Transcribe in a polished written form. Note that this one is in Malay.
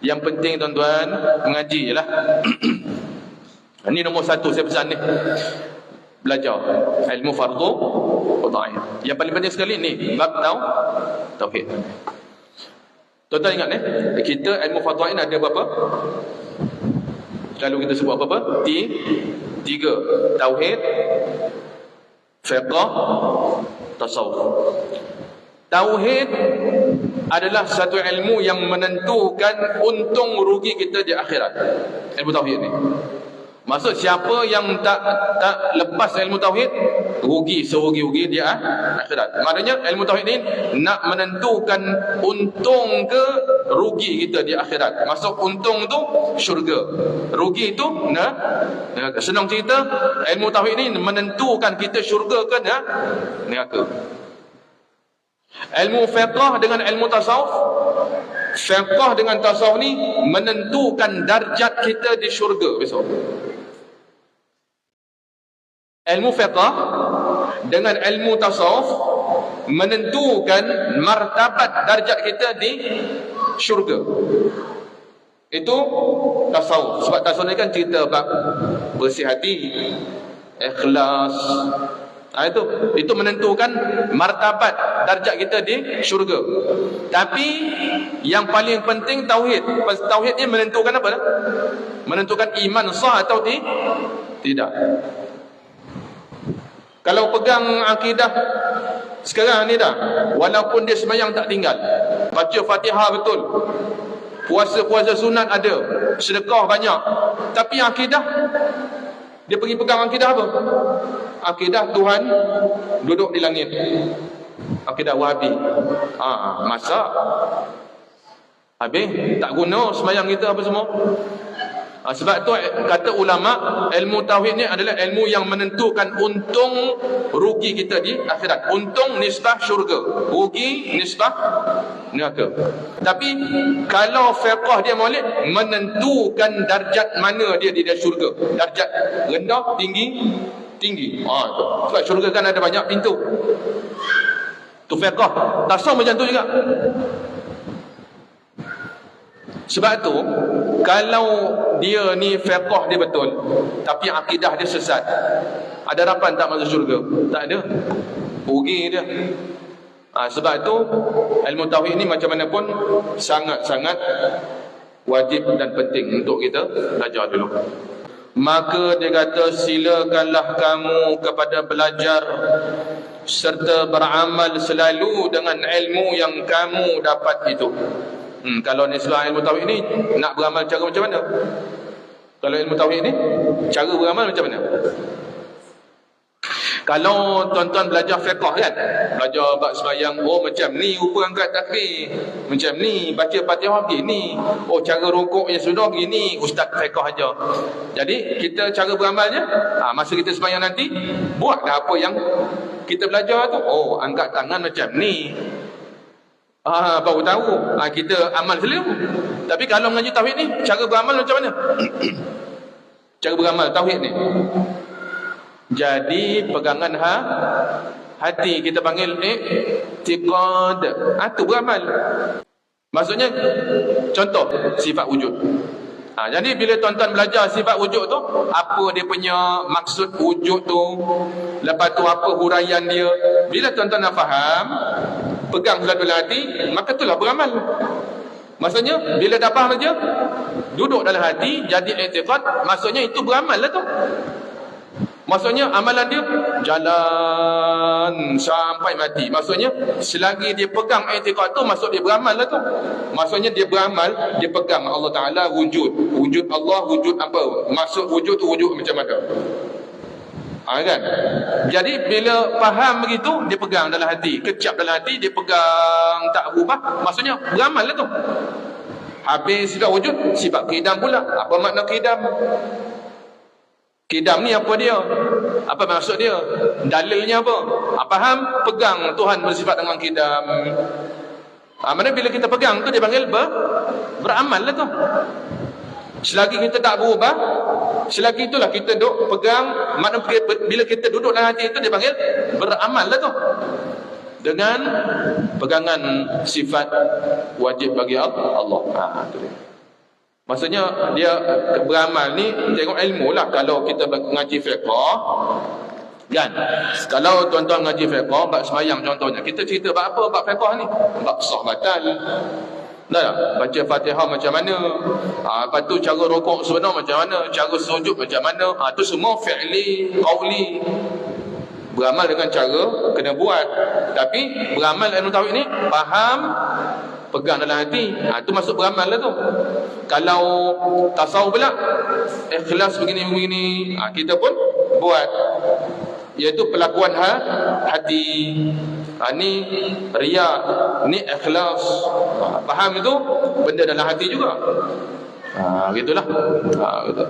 Yang penting tuan-tuan mengaji je lah. Ini nombor satu saya pesan ni. Belajar ilmu fardu wa ta'in. Yang paling penting sekali ni bab tauhid. Tuan-tuan ingat kita ilmu fardu wa ta'in ada berapa? Selalu kita sebut apa-apa? Tiga. Tauhid, fiqh, tasawuf. Tauhid adalah satu ilmu yang menentukan untung rugi kita di akhirat. Ilmu tauhid ni. Maksud siapa yang tak lepas ilmu tauhid, rugi serugi-rugi dia akhirat. Maknanya ilmu tauhid ni nak menentukan untung ke rugi kita di akhirat. Maksud untung tu syurga, rugi tu neraka. Senang cerita, ilmu tauhid ni menentukan kita syurga ke neraka. Ilmu fiqh dengan ilmu tasawuf, fiqh dengan tasawuf ni menentukan darjat kita di syurga besok. Ilmu fiqh dengan ilmu tasawuf menentukan martabat darjat kita di syurga. Itu tasawuf. Sebab tasawuf ni kan cerita bab bersih hati, ikhlas. Itu menentukan martabat darjat kita di syurga. Tapi yang paling penting tauhid. Tauhid ni menentukan apa? Menentukan iman sah atau tidak. Kalau pegang akidah sekarang ni dah, walaupun dia sembahyang tak tinggal, baca Fatihah betul, puasa sunat ada, sedekah banyak, tapi akidah, dia pergi pegang akidah apa? Akidah Tuhan duduk di langit. Akidah Wahabi. Masa habis tak guna sembahyang kita apa semua. Sebab tu kata ulama, ilmu tauhid ni adalah ilmu yang menentukan untung rugi kita di akhirat. Untung nisbah syurga, rugi nisbah neraka. Tapi kalau fiqh dia Maulid menentukan darjat mana dia di syurga. Darjat rendah, tinggi. Sebab syurga kan ada banyak pintu. Tu fiqh. Tasawuf macam tu juga. Sebab tu kalau dia ni fiqh dia betul tapi akidah dia sesat, ada harapan tak masuk syurga? Tak ada, rugi dia. Sebab tu ilmu tauhid ni macam mana pun sangat-sangat wajib dan penting untuk kita belajar dulu. Maka dia kata, silakanlah kamu kepada belajar serta beramal selalu dengan ilmu yang kamu dapat itu. Kalau nisbah ilmu tauhid ni nak beramal cara macam mana? Kalau ilmu tauhid ni cara beramal macam mana? Kalau tuan-tuan belajar fiqh kan, belajar bab sembahyang, macam ni rupa angkat takbir, macam ni baca Fatihah begini, cara rukuk yang sudah begini, ustaz fiqh aja. Jadi kita cara beramalnya, masa kita sembahyang nanti buatlah apa yang kita belajar tu. Angkat tangan macam ni, baru tahu, kita amal selalu. Tapi kalau mengaji tauhid ni, cara beramal macam mana? Cara beramal tauhid ni, jadi pegangan hati kita panggil i'tiqad. Tu beramal. Maksudnya contoh sifat wujud. Jadi bila tuan-tuan belajar sifat wujud tu, apa dia punya maksud wujud tu, lepas tu apa huraian dia, bila tuan-tuan dah faham, pegang dalam hati, maka itulah beramal. Maksudnya bila dah faham saja, duduk dalam hati, jadi i'tiqad, maksudnya itu beramal lah tu. Maksudnya amalan dia jalan sampai mati. Maksudnya selagi dia pegang i'tiqad tu, maksud dia beramal lah tu. Maksudnya dia beramal, dia pegang Allah Ta'ala wujud. Wujud Allah, wujud apa? Maksud wujud tu wujud macam mana? Kan? Jadi bila faham begitu, dia pegang dalam hati, kecap dalam hati, dia pegang tak berubah, maksudnya beramal lah tu. Habis sifat wujud, sifat qidam pula. Apa makna qidam? Qidam ni apa dia? Apa maksud dia? Dalilnya apa? Faham? Pegang Tuhan bersifat dengan qidam. Mana bila kita pegang tu dia panggil beramal lah tu. Selagi kita tak berubah, selagi itulah kita duduk pegang, makna bila kita duduk dalam hati itu dia panggil beramal lah tu. Dengan pegangan sifat wajib bagi Allah. Itu dia. Maksudnya dia beramal ni tengok ilmu lah. Kalau kita mengaji fiqh kan, kalau tuan-tuan mengaji fiqh bab sembahyang contohnya, kita cerita bab apa? Bab fiqh ni, bab sah batal. Nah, baca Fatihah macam mana? Lepas tu cara rukuk sebenar macam mana? Cara sujud macam mana? Tu semua fi'li, qawli. Beramal dengan cara kena buat. Tapi beramal ilmu tauhid ni faham, pegang dalam hati. Tu masuk beramal lah tu. Kalau tasawuf pula, ikhlas begini-begini, kita pun buat. Iaitu pelakuan hati. Ni riya, ni ikhlas. Faham itu benda dalam hati juga. Gitulah. Gitu.